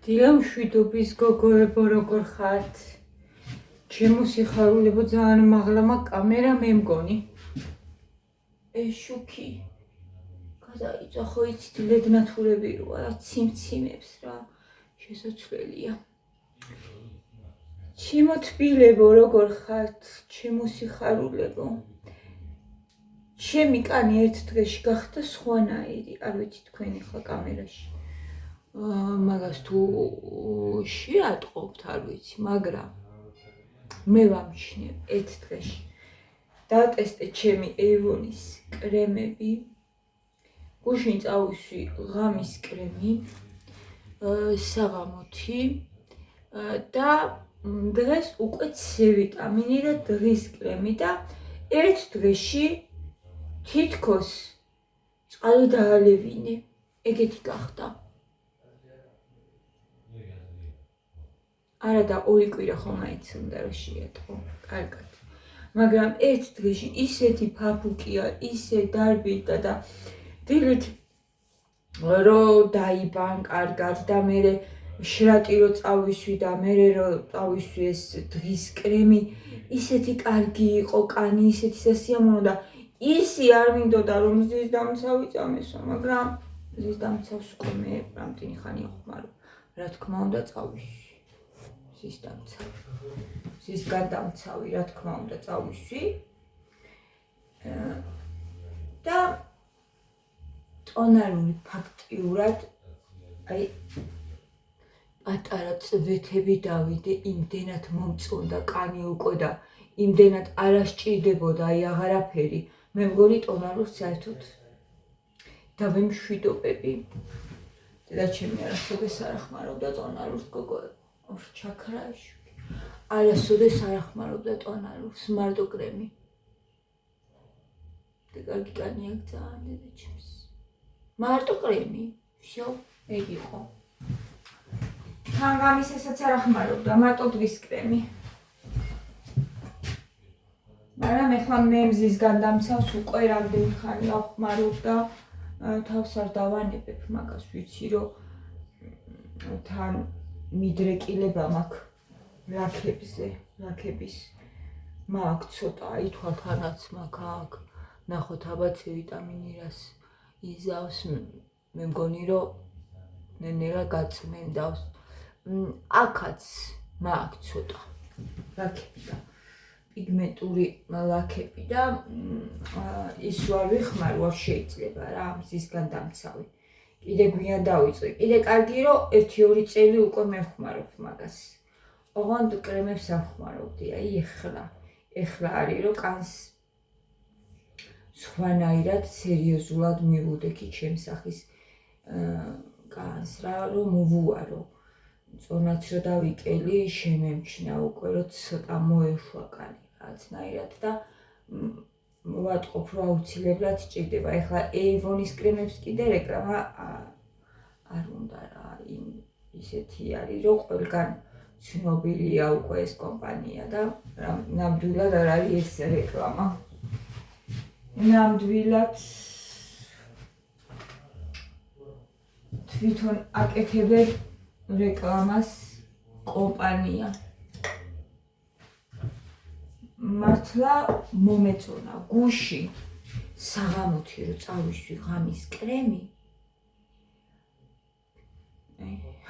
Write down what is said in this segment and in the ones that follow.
დილამშვიდობის გოგოებო, როგორ ხართ? ჩემო სიხარულებო, ძალიან მაღლამა კამერა მე მგონი. შუქი გადაიწვა, ხო იცით, ლედნათურები როა, რა ციმციმებს რა, შესაძლებელია. ჩემო თბილებო, როგორ ხართ? ჩემო სიხარულებო. ჩემი კანი ერთ დღეში გახდა სხვანაირი, არ ვიცი თქვენ ახლა კამერაში მაგას თუ შეატყობთ, არ ვიცი, მაგრამ მე ვამჩნევ ერთ დღეში დავტესტე ჩემი Avon-ის კრემები, გუშინ წავისვი ღამის კრემი, საღამოთი და დღეს უკვე C ვიტამინი და დღის კრემი და ერთ დღეში თითქოს წყალი დაალევინე, ეგეთი გახდა. არა და 2 კვირა ხომაიც უნდა რომ შეატყო, კარგად. მაგრამ ერთ დღეში ისეთი ფაფუკია, ისე დარბიდა და დილით რომ დაიბან კარგად და მერე შრატი რომ წავისვი და მერე რომ წავისვი ეს დღის კრემი, ისეთი კარგი იყო კანი, ისეთი სასიამოვნო და ისი არ მინდოდა რომ მზის დამცავი წამესო, მაგრამ მზის დამცავს უკვე მე რამდენი ხანი ხმარო, რა თქმა უნდა წავისვი. მზის გადამცავი, რა თქმა უნდა წავისვი და ტონალური ფაქტიურად აი პატარა წვეთები დავიდე, იმდენად მომწონდა კანი უკვე და იმდენად არ ასჭირდებოდა აი აღარაფერი. მე მგონი ტონალურს საერთოდ დავემშვიდობები. დედაჩემი არასოდეს არ ახმარობდა ტონალურს, გოგოებო. ჩაქრაში არასოდეს არ ახმარობდა ტონალურს, მარტო კრემი. და კარგი კანი აქვს ძალიან დედაჩემს. მარტო კრემი, всё, ეგ იყო. თან ღამისასაც არ ახმარობდა, მარტო დღის კრემი. მაგრამ ეხლა მე მზის გადამცავს უკვე რამდენი ხანი ავხმარობ და თავს არ დავანებებ მაგას, ვიცი რომ თან მიდრეკილება მაქვს ლაქებზე, ლაქების მაქვს ცოტა, აი თვალთანაც მაქვს აქ, ნახოთ აბა C ვიტამინი რას იზავს, მე მგონი რომ ნენერა გაწმენდავს. აქაც მაქვს ცოტა ლაქები და პიგმენტური ლაქები და ის ვარ ვიხმარ, ვარ შეიძლება რა მზის გადამცავი. კიდე გვიან დავიწყე. კიდე კარგი რომ 1-2 წელი უკვე მე ვხმარობ მაგას. ოღონდ კრემებს არ ვხმარობდი, აი ეხლა არის რომ კანს სხვანაირად სერიოზულად მივუდექი ჩემს სახის კანს რა რომ მოვუარო. წონაც რომ დავიკელი, შემემჩნია უკვე რომ ცოტა მოეშვა კანი რაღაცნაირად და ვატყობ რომ აუცილებლად ჭირდება. ეხლა Avon-ის კრემებს კიდე რეკლამა არ უნდა რა, ისეთი არის რომ ყველგან ცნობილია უკვე ეს კომპანია და ნამდვილად არ არის ეს რეკლამა. ნამდვილად თვითონ აკეთებენ რეკლამას კომპანია. მართლა მომეწონა გუში საღამოთი რომ წავისვი ღამის კრემი.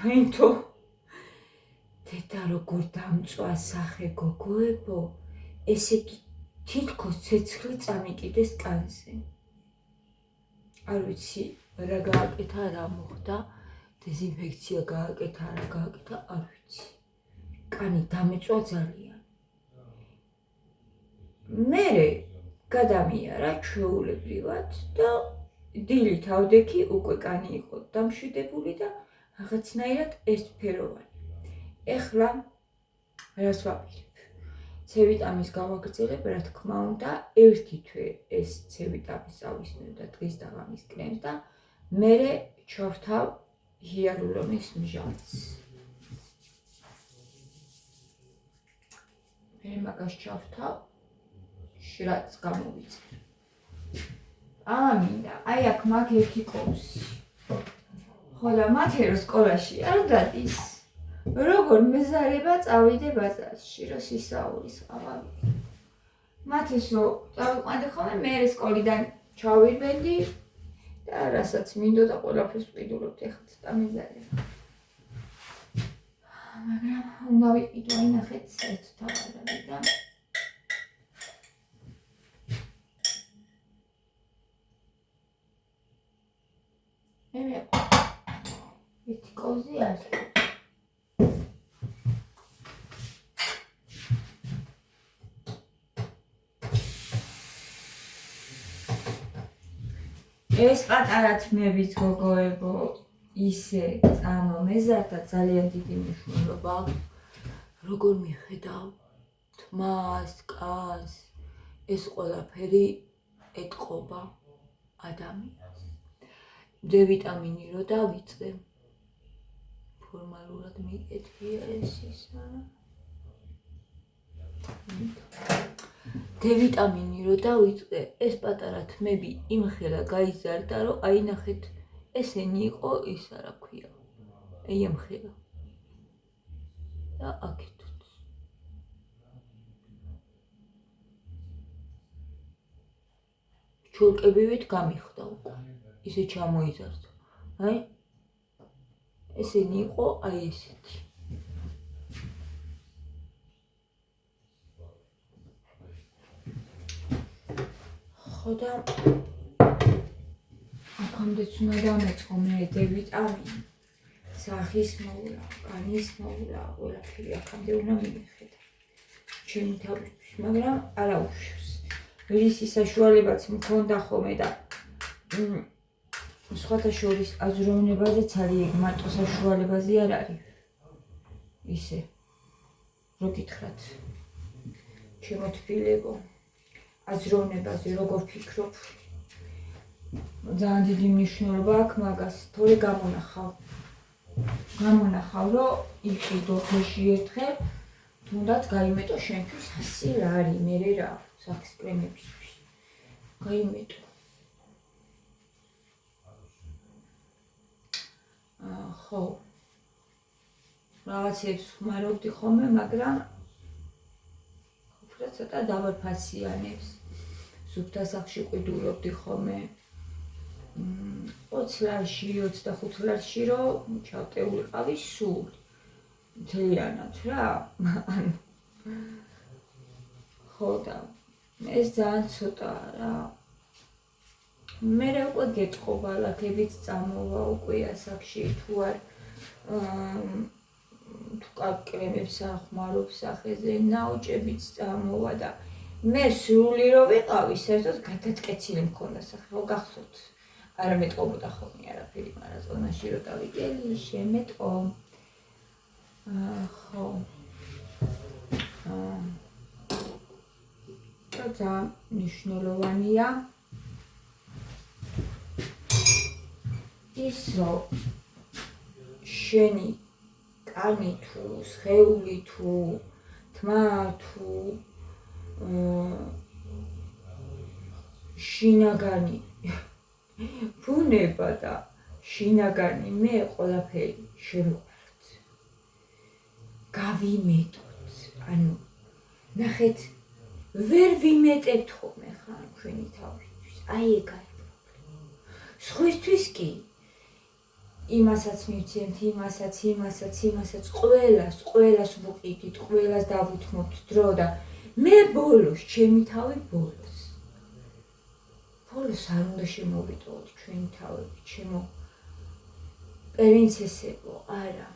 აინთო დედა როგორ დამწვა სახე გოგოებო, ესე იგი თითქოს ცეცხლი წამიკიდეს კანზე. არ ვიცი რა გააკეთა, რა მოხდა, დეზინფექცია გააკეთა, რა გააკეთა, არ ვიცი. კანი დამეწვა ძალიან. მერე გადამიარა ჩვეულებრივად და დილით ავდექი, უკვე კანი იყო დამშვიდებული და რაღაცნაირად ერთფეროვანი. ეხლა რას ვაპირებ? C ვიტამინს გავაგრძელებ, რა თქმა უნდა, ერთი თვე ეს C ვიტამინს ავისმევ და დღის და ღამის კრემს და მერე ჩავთავ ჰიალურონის მჟავას. მე მაგას ჩავთავ, შრატს გამოვიწერ. ამინდა, აი აქ მაგ ერთი კოვსი. ხო და მათი რო სკოლაში არ დადის. როგორ მეზარება წავიდე ბაზარში, რომ სისაურის ყავალი. მათეს რო წავიყვანდი ხოლმე მე სკოლიდან ჩავირბენდი და რასაც მინდოდა ყველაფერს ვყიდულობდი, ახლა ცოტა მეზარება. მაგრამ უნდა ვიყიდო ინახეთ საერთოდ თავარები და ერთი კოზი არის. ეს პატარა თმების გოგოებო ისე წამომეზარდა ძალიან დიდი მნიშვნელობა. როგორ მიხედავ თმას, კანს, ეს ყველაფერი ეტყობა ადამიანს. D ვიტამინი რო დავიწყე. ფორმალურად მიკეთია ეს ისა. D ვიტამინი რო დავიწყე, ეს პატარა თმები იმხელა გაიზარდა, რომ აი ნახეთ, ესენი იყო ის რა ქვია. აი ამხელა. და აქეთაც. ჩულკებივით გამიხდა უკვე. ისე ჩამოიზარდა. აი ესენი იყო აი ესეთი. ხო და აქამდეც უნდა დამეწყო მე D ვიტამინი. სახის მოვლა, კანის მოვლა, ყველაფერი აქამდე უნდა მიხედა. ჩემი თავისთვის, მაგრამ არა უშავს. ვირისი საშუალებაც მქონდა ხოლმე და სხვათა შორის აზროვნებაზე ძალიან მარტო საშუალებაზე არ არის. ისე რო გითხრათ ჩემო თბილებო, აზროვნებაზე როგორ ფიქრობ, ძალიან დიდი მნიშვნელობა აქვს მაგას, თორე გამონახავ, რომ იყიდო თეში ერთხელ, თუნდაც გაიმეტო შენთვის 100 ლარი, მერე რა, სახის პრემიებისთვის. გაიმეტო. ხო. რაღაცებს ხმარობდი ხოლმე, მაგრამ უფრო ცოტა დავაფასიანებს. სუფთა სახლში ყიდულობდი ხოლმე. 20 ლარში, 25 ლარში რომ ჩავტეულიყავი სულ. მთლიანად რა. ხო და ეს ძალიან ცოტაა რა. მე უკვე გეტყობა ლაქებიც წამოვა უკვე ასაკში თუ არ თუ კაკრემებს ახმარობ სახეზე ნაოჭებიც წამოვა და მე სრული რო ვიყავი საერთოდ გადატკეცილი მქონდა სახე ხო გახსოვთ არა მეტყობოდა ხოლმე არაფერი მაგრამ ზონაში რო დავიგელი შემეტყო ხო და მნიშვნელოვანია ის რომ შენი კანი თუ სხეული თუ თმა თუ შინაგანი ბუნება და შინაგანი მე ყველაფერი შევიყვართ გავიმეტოთ ანუ ნახეთ ვერ ვიმეტებთ ხოლმე ხან ჩვენი თავისთვის აი ეგ არის პრობლემა სხვისთვის კი იმასაც მივცემთ, იმასაც, ყველას ვუყიდით, ყველას დავუთმობთ დრო და მე ბოლოს, ჩემი თავი ბოლოს. ბოლოს არ უნდა შემოვიტოვოთ ჩვენი თავები, ჩემო პრინცესებო, არა,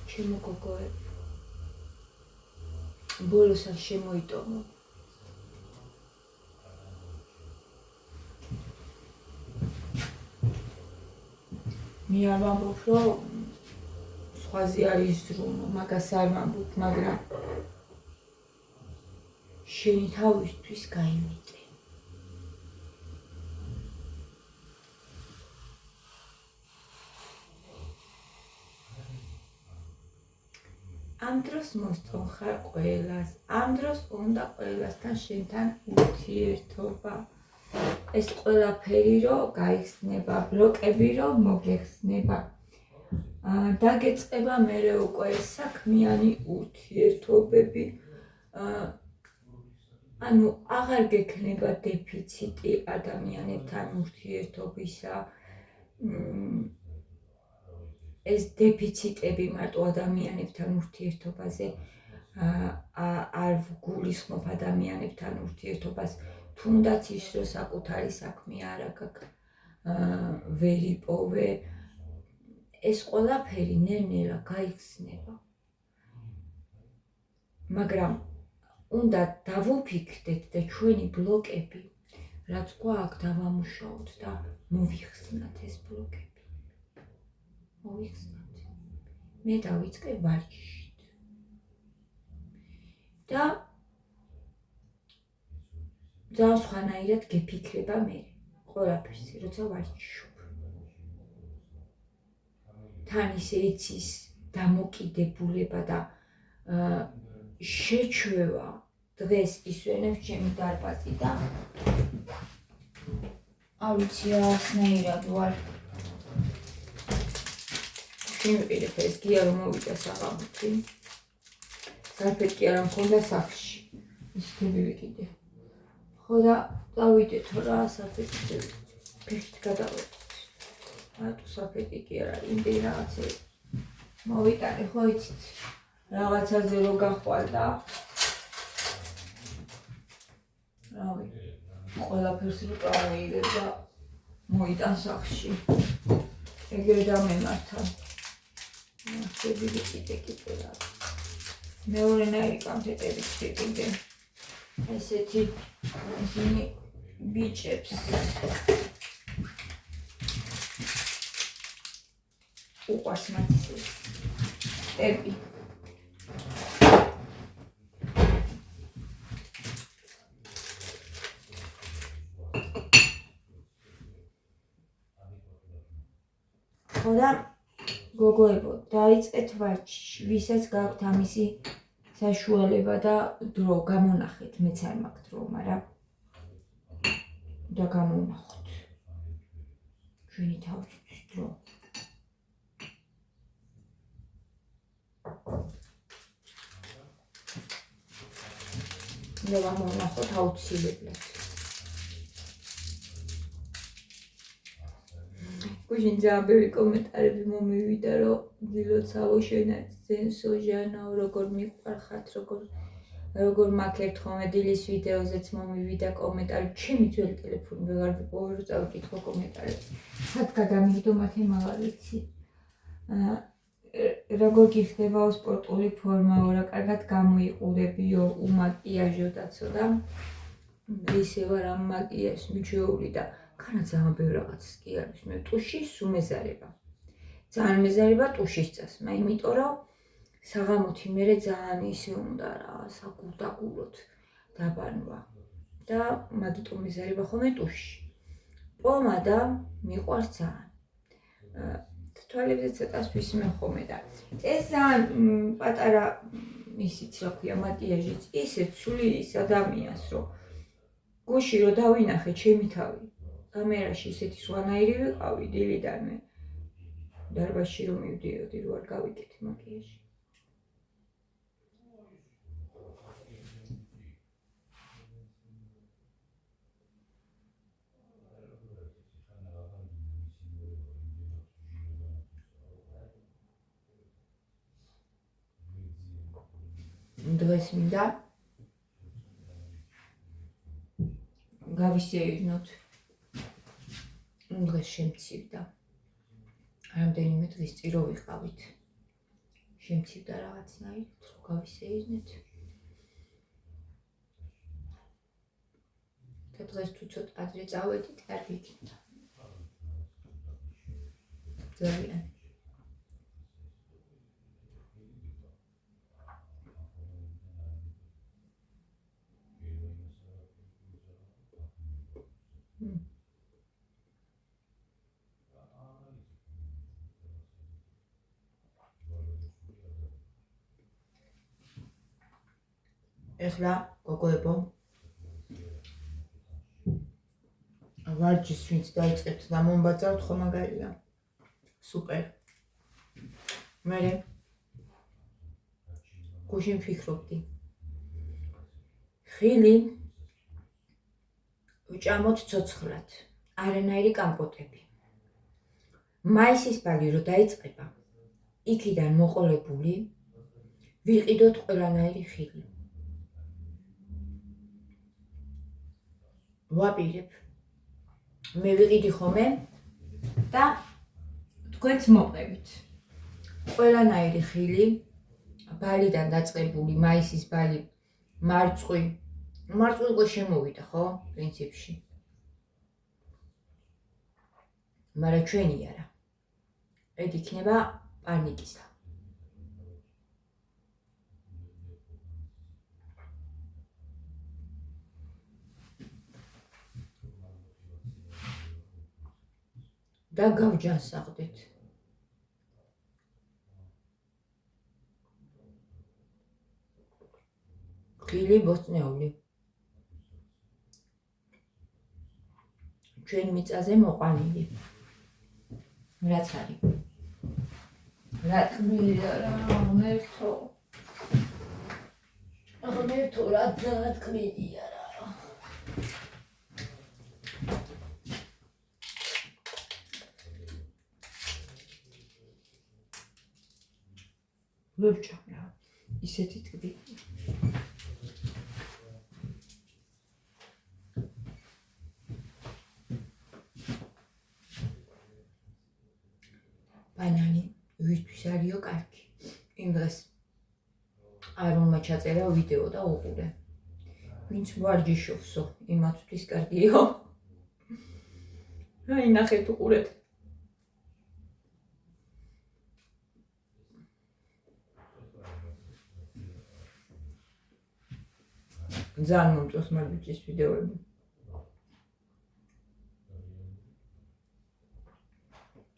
ჩემო გოგოებო. ბოლოს არ შემოიტოვო. მე არ ვამბობ, რომ სხვაზე არის ზრუნვა, მაგას არ ვამბობ, მაგრამ შენი თავისთვის გაიმეტე. ამ დროს მოსწონ ხარ ყველას, ამ დროს უნდა ყველასთან შენთან ურთიერთობა. ეს ყველაფერი რომ გაიხსნება, ბლოკები რომ მოგეხსნება. დაგეწყება მერე უკვე საქმიანი ურთიერთობები. ანუ აღარ გექნება დეფიციტი ადამიანებთან ურთიერთობისა. ეს დეფიციტები მარტო ადამიანებთან ურთიერთობაზე არ ვგულისხმობ ადამიანებთან ურთიერთობას, თუნდაც ის რომ საკუთარი საქმე არ აქვს, ვერ იპოვე, ეს ყველაფერი ნელ-ნელა გაიხსნება. მაგრამ უნდა დავუფიქრდეთ და ჩვენი ბლოკები, რაც გვაქვს, დავამუშაოთ და მოვიხსნათ ეს ბლოკები. მოვიხსნათ. მე დავიწყე ვარჯიშით. და ძალიან სხვანაირად გეფიქრება მე ყველაფერზე, როცა ვარჯიშობ. თან ისე იცის დამოკიდებულება და შეჩვევა. დღეს ისვენებს ჩემი დარბაზი და არ ვიცი ასნაირად ვარ. შემიყიდეთ ეს გია რომ მოვიდა საღამოთი. სარფეტკი არ მქონდა სახლში. ისქები ვიკიდე. ხო და დავიდეთ რა სარფეტკი ფეხით გადავედით. რატო სარფეტკი კი არა, იმდენ რაღაცე მოვიტანე, ხო იცით. რაღაცაზე რო გახვალ და რავი, ყველაფერს რო წავიღებ და მოიტან სახლში. ეგრე დამემართა. ახები ვიკიდე რა. მეორენაირი კამფეტები ვიყიდე. ესეთი ისინი ბიჭებს. უყვარს მათ ისე ტები. ხო და გოგოებო, დაიწყეთ ვარჯიში, ვისაც გაქვთ ამისი საშუალება და დრო, გამონახეთ, მეც არ მაქვს დრო, მაგრამ და გამონახოთ. ჩვენი თავისთვის დრო. და გამონახოთ აუცილებლად. გუშინ ძალიან ბევრი კომენტარები მომივიდა, რომ დილოცავო შენ ზენსო ჟანაო, როგორ მიყვარხარ, როგორ მაგ ერთხელ დილის ვიდეოზეც მომივიდა კომენტარი, ჩემი ძველი ტელეფონი ვეღარ ვიპოვე, რომ წავიკითხო კომენტარები. სად გადამიგდო მათი აღარ ვიცი. როგორ გიხდებაო სპორტული ფორმაო, რა კარგად გამოიყურებიო, უმაკიაჟო დაცო და ისე ვარ ამ მაკიაჟს მიჩვეული და ქანა ძალიან ბევრ რაღაცას კი არის. მე ტუშის უმეზარება. ძალიან მეზარება ტუშის წასმა, იმიტომ რომ საღამოთი მერე ძალიან ისე უნდა რა, საგულდაგულოდ დაბანვა. და მაგიტომ მეზარება ხოლმე ტუში. პომადა მიყვარს ძალიან. თვალებზე ცოტას ვისმე ხოლმე და ეს ძალიან პატარა ისიც რა ქვია მაკიაჟიც ისეთ სული ის ადამიანს რომ გუში რომ დავინახე ჩემი თავი კამერაში ისეთი სხვანაირი ვიყავი დილიდან მე დარბაზში რომ მივდიოდი რო არ გავიკეთე მაკიაჟი. დღეს მინდა გავისეირნოთ. დღეს შემცირდა. რამდენიმე დღის წინ რო ვიყავით. შემცირდა რაღაცნაირად, რომ გავისეირნეთ. და დღეს თუ ცოტა ადრე წავედით, კარგი იქნება. ძალიან. ეხლა გოგოებო ვარჯიშს ვინც დაიწყებთ და მომბაძავთ ხო მაგარია. სუპერ. მე გუშინ ვფიქრობდი ხილი ვჭამოთ ცოცხლად არანაირი კამპოტები მაისის ბალი რო დაიწყება იქიდან მოყოლებული ვიყიდოთ ყველანაირი ხილი ვაპირებ მე ვიყიდი ხოლმე და თქვენც მოყევით ყველანაირი ხილი ბალიდან დაწყებული მაისის ბალი მარწყვი უკვე შემოვიდა ხო პრინციპში მაგრამ ჩვენი არა ეგ იქნება პანიკისა და გავჯანსაღდით ხილი ბოსტნეული ჩვენ მიწაზე მოყვანილი რაც არის რა თქმია რა ღმერთო რა თქმია რა ვებჭამ რა ისეთი ტკბილი ბანანი ვისთვის არისო კარგი იმ დღეს არონმა ჩაწერა ვიდეო და უყურე ვინც ვარჯიშობსო იმათთვის კარგიო აი ნახეთ უყურეთ ძალიან მომწონს მაგ ბიჭის ვიდეოები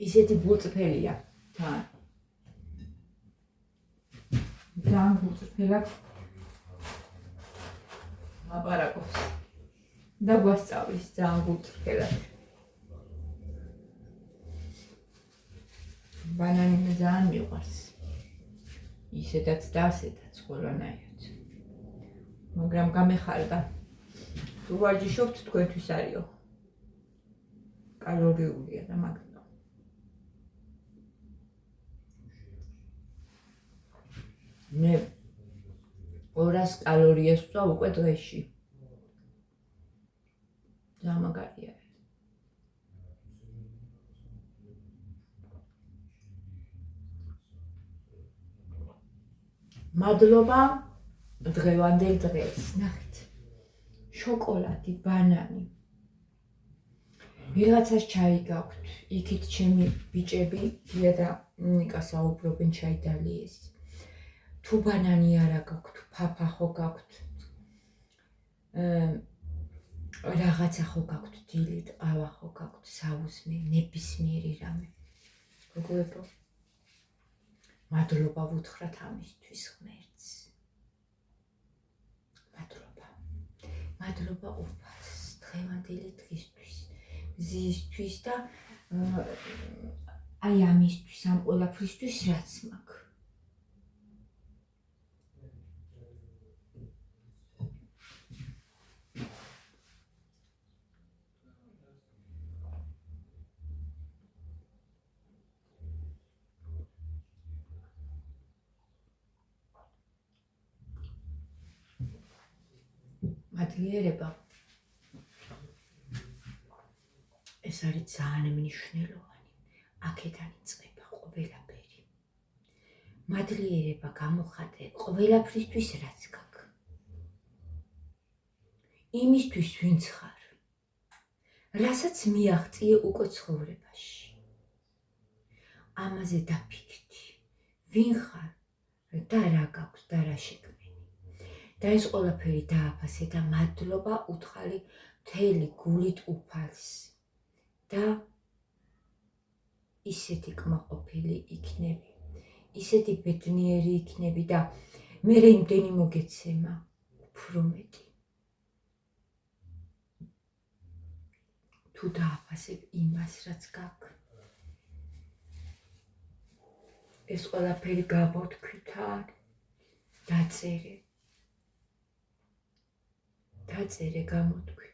ისეთი ბულწფელია თან ძალიან ბულწფელად აპარაკობს და გვასწავლის ძალიან ბულწფელად ბანანი მე ძალიან მიყვარს ისედაც და ასედაც ყველანაირად მაგრამ გამეხარდა თუ ვარჯიშობთ თქვენთვის არისო კალორიულია და მაგ მე 200 კალორიას ვწვა უკვე დღეში. ძალიან მაგარია. მადლობა დღევანდელ დღეს. ნახეთ. შოკოლადი, ბანანი. ვიღაცას ჩაი გაქვთ. იქით ჩემი ბიჭები დია და ნიკა საუბრობენ ჩაი დალიეს. თუ ბანანი არა გაქვთ, ფაფა ხო გაქვთ. რაღაცა ხო გაქვთ, დილი, ყავა ხო გაქვთ, საუზმე, ნებისმიერი რამე. გოგოებო, მადლობა ვუთხრათ ამისთვის ღმერთს. მადლობა უფალს, დღევანდელი დღისთვის, მზისთვის და აი ამისთვის, ამ ყველაფრისთვის რაც მაქვს. მადლიერება ეს არის ძალიან მნიშვნელოვანი. აქედან იწყება ყველაფერი. მადლიერება გამოხატე ყველაფრისთვის რაც გაქვს. იმისთვის ვინც ხარ. რასაც მიაღწიე უკვე ცხოვრებაში. ამაზე დაფიქრდი. ვინ ხარ და რა გაქვს და რა შექმნი. და ეს ყველაფერი დააფასე და მადლობა უთხარი მთელი გულით უფალს და ისეთი კმაყოფილი იქნები, ისეთი ბედნიერი იქნები და მე იმდენი მოგეცემა უფრო მეტი. თუ დააფასებ იმას, რაც გაქვს. ეს ყველაფერი გამოთქვით არ დაწერე გამოთქვი.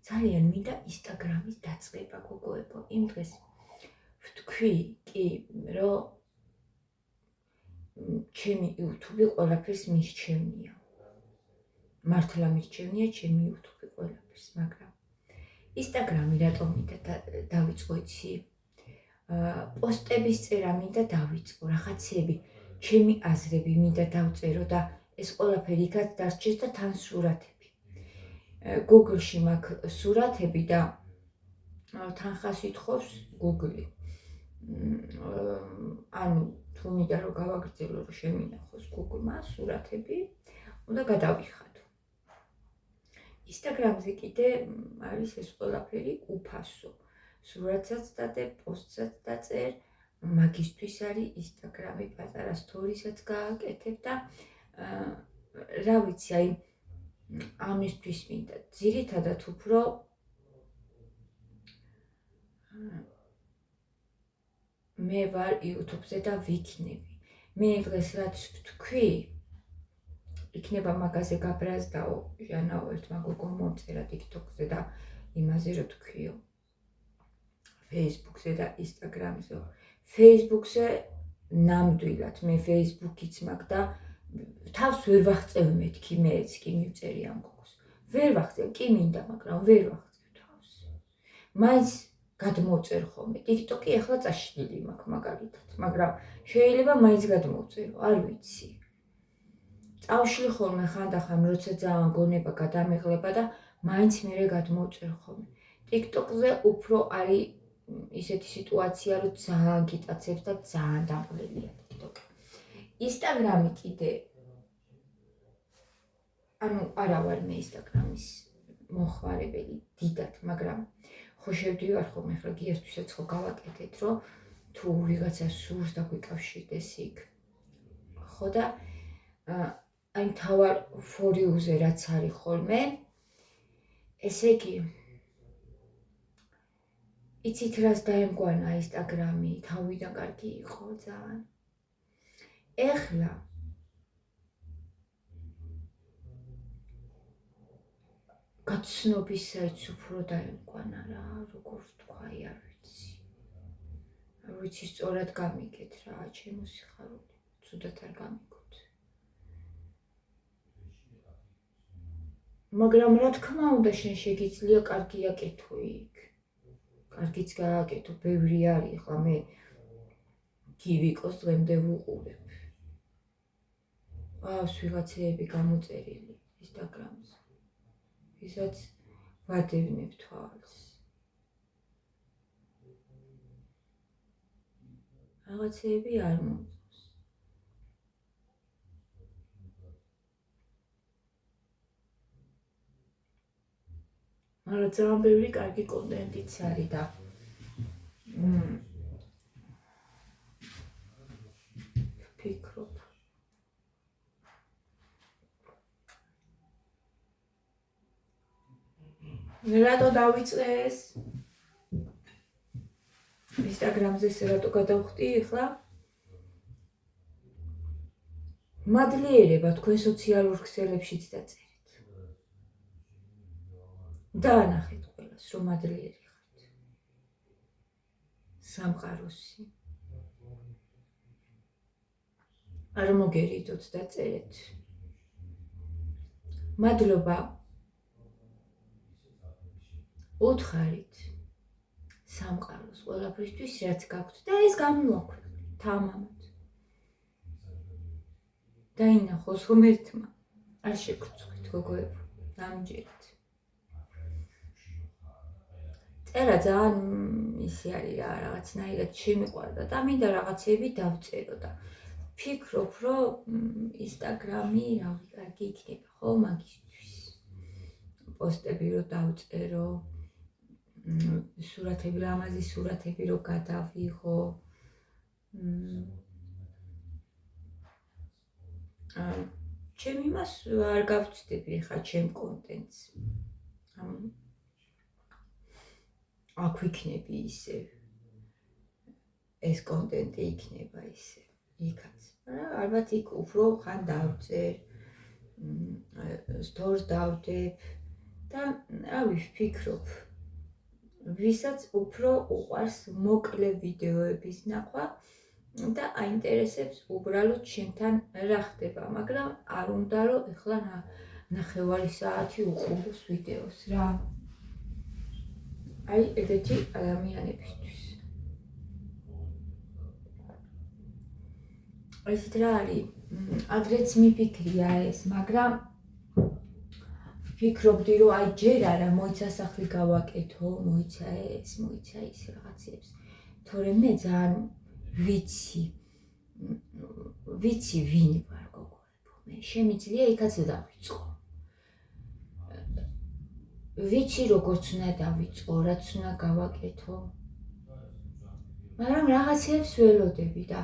ძალიან მინდა ინსტაგრამის დაწყება გოგოებო. იმ დღეს ვთქვი კი, რომ ჩემი YouTube ყველაფერს მისჩევნია. მართლა მისჩევნია ჩემი YouTube ყველაფერს, მაგრამ ინსტაგრამი რატომ მინდა დავიწყო იცი? პოსტების წერა მინდა დავიწყო, რაღაცები, ჩემი აზრები მინდა დავწერო და ეს ყველაფერი იქაც დასჭეს და თან სურათები. Google-ში მაქვს სურათები და თანხას ითხოვს Google-ი. ანუ თუ მინდა რომ გავაგრძელო, რომ შემინახოს Google-მა სურათები, უნდა გადავიხადო. Instagram-ზე კიდე არის ეს ყველაფერი უფასო. სურათსაც დადებ, პოსტსაც დაწერ, მაგისთვის არის Instagram-ი, პატარა სტორისაც გააკეთებ და რა ვიცი, აი ამისთვის მინდა ძირითადად უფრო მე ვარ YouTube-ზე და ვიქნები. მე დღეს რაც ვთქვი, იქნება მაგაზე გაბრაზდაო, ჟანაო ერთმა გოგომ მომწერა TikTok-ზე და იმაზე რო თქვიო. Facebook-ზე და Instagram-ზე. Facebook-ზე ნამდვილად მე Facebook-იც მაქვს და თავს ვერ ვახწევ მეთქი, მეც კი მივწერი ამ გოგოს. ვერ ვახწევ, კი მინდა, მაგრამ ვერ ვახწევ თავს. მაინც გადმოვწერ ხოლმე. TikTok-ი ახლა წაშლილი მაქვს მაგალითად, მაგრამ შეიძლება მაინც გადმოვწერო, არ ვიცი. წავშლი ხოლმე ხანდახან, როცა ძალიან გონება გადამეღლება და მაინც მერე გადმოვწერ ხოლმე. TikTok-ზე უფრო არის ისეთი სიტუაცია, რომ ძალიან გიტაცებს და ძალიან დამყრელია TikTok-ი. Instagram-ი კიდე ანუ არა ვარ მე Instagram-ის მოხმარებელი დიდად, მაგრამ ხო შევდივარ ხოლმე ახლა გიასთვისაც ხო გავაკეთეთ, რომ თუ ვიღაცა სურს და გვიკავშირდეს იქ. ხო და აი მთავარ for you-ზე რაც არის ხოლმე, ესე იგი იცით რას დაემგვანა Instagram-ი, თავიდან კარგი იყო ძალიან. ეხლა გაცნობის საიტს უფრო დაემგვანა რა, როგორ ვთქვა, არ ვიცი. არ ვიცი სწორად გამიგეთ რა, ჩემო სიხარული, ცუდად არ გამიგოთ. მაგრამ რა თქმა უნდა შენ შეგიძლია კარგი აკეთო იქ. კარგიც გააკეთო, ბევრი არის, ახლა მე გივიკოს დღემდე ვუყურებ. ყავს ვიღაცეები გამოწერილი Instagram-ზე. ვისაც ვადევნებ თვალს. რაღაცეები არ მომწონს. მაგრამ ძალიან ბევრი კარგი კონტენტიც არის და ვფიქრობ. რატო დავიწყე ეს? Instagram-ზე რატო გადავხტი ახლა? მადლიერება თქვენ სოციალურ ქსელებშიც დაწერეთ. დაანახეთ ყველას, რომ მადლიერი ხართ. სამყაროსი. არ მოგერიდოთ დაწერეთ. მადლობა. უთხარით სამყაროს ყველაფრისთვის რაც გაქვთ და ეს გამოვაქვეყნეთ თამამად. დაინახოს რომ ერთმა არ შეგრცხვით გოგოებო, დამჯერეთ. წერა ძალიან ისე არის რა, რაღაცნაირად შემიყვარდა და მინდა რაღაცები დავწერო და ვფიქრობ, რომ Instagram-ი რავი კარგი იქნება, ხო, მაგისთვის. პოსტები რო დავწერო, სურათები, ლამაზი სურათები რო გადავიღო. ჩემ იმას არ გავწდები ხა ჩემ კონტენტს. აქ ვიქნები ისე. ეს კონტენტი იქნება ისე. იქაც. ალბათ იქ უფრო ხან დავწერ, სტორს დავდებ და რავი ვფიქრობ, ვისაც უფრო უყვარს მოკლე ვიდეოების ნახვა და აინტერესებს უბრალოდ შენთან რა ხდება, მაგრამ არ უნდა რომ ეხლა ნახევარი საათი უყუროს ვიდეოს რა. აი ეგეთი ადამიანებისთვის. ესეთ რა არის, ადრეც მიფიქრია ეს, მაგრამ ვფიქრობდი რომ აი ჯერ არა მოიცა სახლი გავაკეთო, მოიცა ეს, მოიცა ის რაღაცებს. თორემ მე ძალიან ვიცი ვინ ვარ გოგოებო, მე შემიძლია იქაც დავიწყო. ვიცი როგორც უნდა დავიწყო, რაც უნდა გავაკეთო. მაგრამ რაღაცებს ველოდები და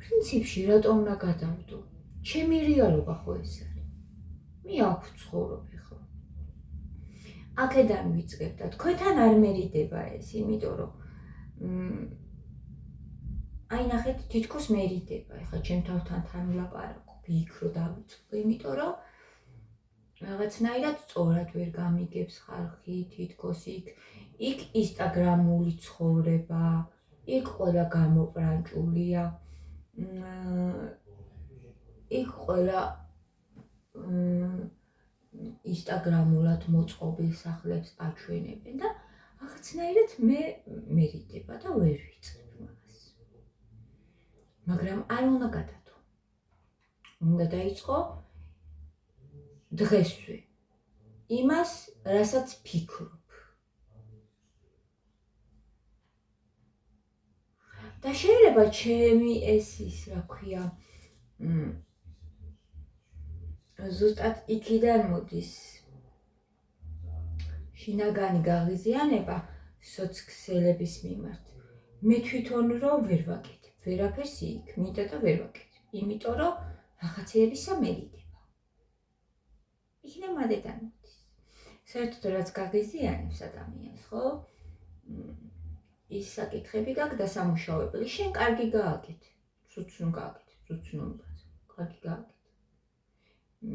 პრინციპში რატომ უნდა გადავდო? ჩემი რეალობა ხო ეს არის. მე აქ ვცხოვრობ ახლა. აქედან ვიწყებ და თქვენთან არ მერიდება ეს, იმიტომ რომ აი ნახეთ, თითქოს მერიდება. ახლა ჩემ თავთან თან ვლაპარაკობ, იქ რო დავიწყო, იმიტომ რომ რაღაცნაირად სწორად ვერ გამიგებს ხალხი, თითქოს იქ ინსტაგრამული ცხოვრება, იქ ყველა გამოყრანჭულია. იქ ყველა ინსტაგრამულად მოწყობილ სახლებს აჩვენებენ და რაღაცნაირად მე მერიდება და ვერ ვიწყებ მაგას. მაგრამ არ უნდა გადადო. უნდა დაიწყო დღესვე. იმას, რასაც ფიქრობ. და შეიძლება ჩემი ეს ის, რა ქვია, ზუსტად იქიდან მოდის შინაგანი გაღიზიანება სოციქსელების მიმართ. მე თვითონ რომ ვერ ვაკეთებ, ვერაფერს იქ, მინდა და ვერ ვაკეთებ. იმიტომ რომ რაღაცეებისა მერიდება. იქნებ მადედან მოდის. საერთოდ რაც გაღიზიანებს ადამიანს, ხო? ის საკითხები გაქვს დასამუშავებელი. შენ კარგი გააკეთე, ცუცნუ გააკეთე, ცუცნუ კარგი გააკეთე.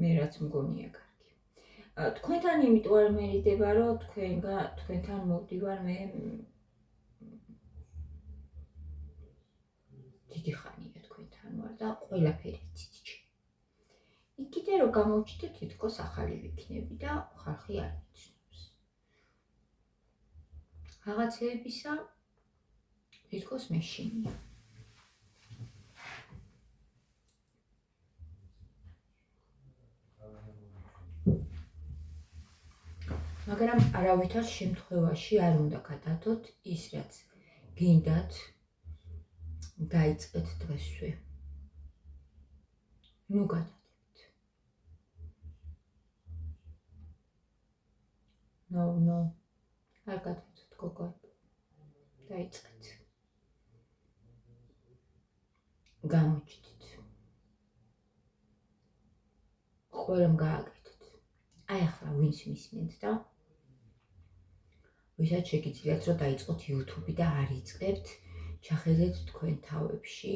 მე რაც მგონია კარგი. თქვენთან იმიტომ არ მერიდება, რომ თქვენთან მოვდივარ მე დიდი ხანია თქვენთან ვარ და ყველაფერი იცით ჩემი. იქ კიდე რომ გამოვჩდე თითქოს ახალი ვიქნები და ხალხი არ იცნობს. რაღაცეებისა თითქოს მეშინია. მაგრამ არავითარ შემთხვევაში არ უნდა გადადოთ ის, რაც გინდათ დაიწყეთ დღესვე. ნუ გადადებთ. No. არ გადადოთ გოგოებო. დაიწყეთ. გამოჩდით. ყველამ გააკეთეთ. აი ახლა ვინც მისმენთ და ვისაც შეგიძლიათ რომ დაიწყოთ YouTube და არ იწყებთ, ჩახედეთ თქვენ თავებში,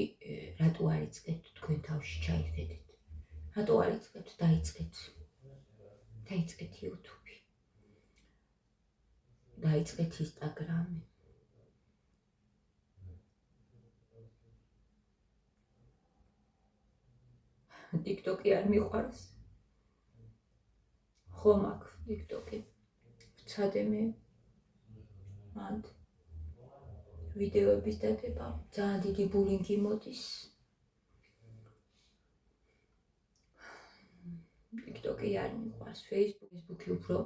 რატო არ იწყებთ თქვენ თავში ჩაიხედეთ. რატო არ იწყებთ, დაიწყეთ. დაიწყეთ YouTube. დაიწყეთ Instagram. TikTok-ი არ მიყვარს. ხომ აქ TikTok-ი. ვცადე მე. მანდ ვიდეოების დადება, ძალიან დიდი ბულინგი მოდის. TikTok-ი არ მიყვარს, Facebook-ი უფრო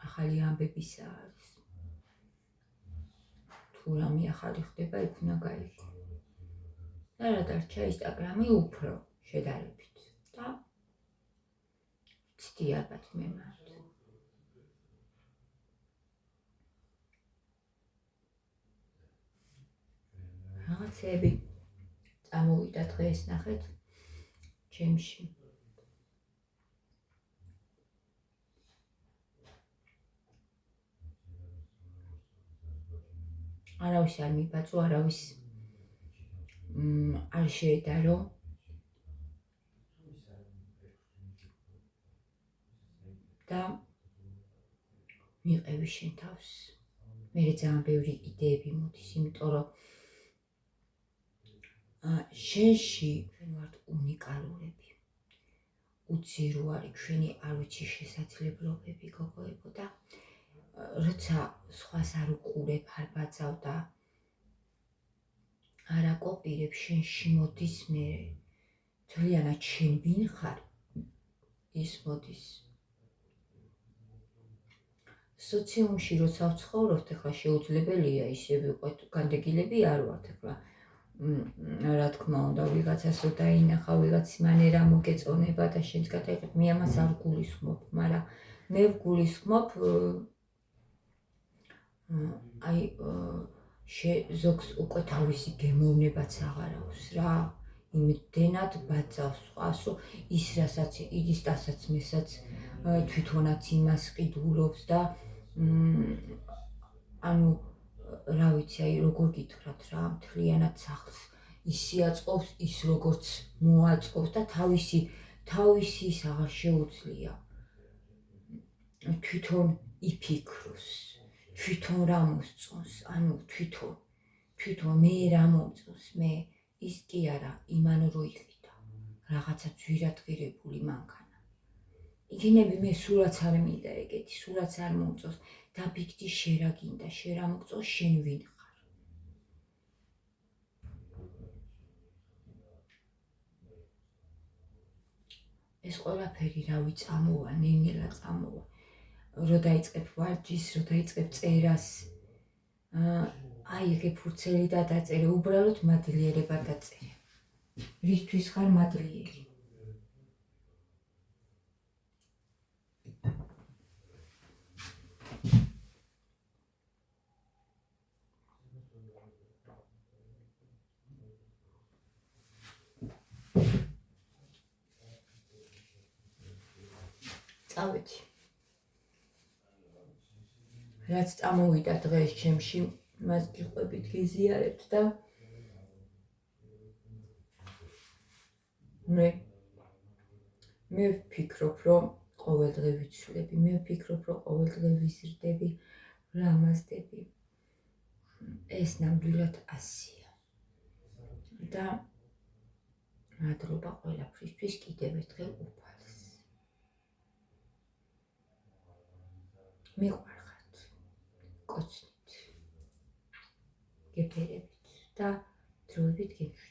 ახალი ამბებისა არის. თუ რამე ახალი ხდება, იქ უნდა გაიგო. და რა დარჩა Instagram-ი უფრო შედარებით და ცდი ალბათ მე მართ. რაღაცეები წამოვიდა დღეს ნახეთ ჩემში. არავის არ მიბაძო, არავის არ შეედარო და მიყევი შენ თავს. მე ძალიან ბევრი იდეები მოდის, იმიტომ რომ შენში ჩვენ ვართ უნიკალურები. უცირუ არის ჩვენი არ ვიცი შესაძლებლობები გოგოებო და როცა სხვას არ უყურებ, არ ბაძავ და არ აკოპირებ, შენში მოდის მე თლიანად შენ ვინ ხარ ის მოდის. სოციუმში როცა ვცხოვრობთ, ახლა შეუძლებელია ისე ვიყოთ, განდეგილები არ ვართ ახლა. რა თქმა უნდა, ვიღაცას რო დაინახავ, ვიღაც მანერა მოგეწონება და შენც გადაიღებ, მე ამას არ გულისხმობ, მაგრამ მე ვგულისხმობ აი ზოგს უკვე თავისი გემოვნებაც აღარ აქვს რა, იმდენად ბაძავს სხვას, რომ ის რასაც იდის დასაც მესაც თვითონაც იმას ყიდულობს და ანუ რა ვიცი, აი როგორ გითხრათ რა, მთლიანად სახლს ისიაწყობს, ის როგორც მოაწყობს და თავისი ის აღარ შეუძლია. თვითონ იფიქროს, თვითონ რა მოსწონს, ანუ თვითონ მე რა მომწონს, მე ის კი არა, იმან რო იყიდა, რაღაცა ძვირადღირებული მანქანა. იქნები მე სულაც არ მინდა ეგეთი, სულაც არ მომწონს, დაბიგდი შენ რა გინდა, შენ რა მოგწონს, შენ ვინ ხარ. ეს ყველაფერი რავი წამოვა, ნენელა წამოვა. რო დაიწყებ ვარჯიშს, რო დაიწყებ წერას, აი ეგ ფურცელი და დაწერე, უბრალოდ მადლიერება დაწერე. რისთვის ხარ მადლიერი? წავედი. რაც წამოვიდა დღეს ჩემში, მას გიყვებით, გიზიარებთ და მე ვფიქრობ, რომ ყოველდღე ვიცვლები, მე ვფიქრობ, რომ ყოველდღე ვიზრდები, ვლამაზდები. ეს ნამდვილად ასია. და მადლობა ყველაფრისთვის კიდევ ერთხელ უფალს. მიყვარხართ, კოცნით, გეფერებით და დროებით გემშვიდობებით.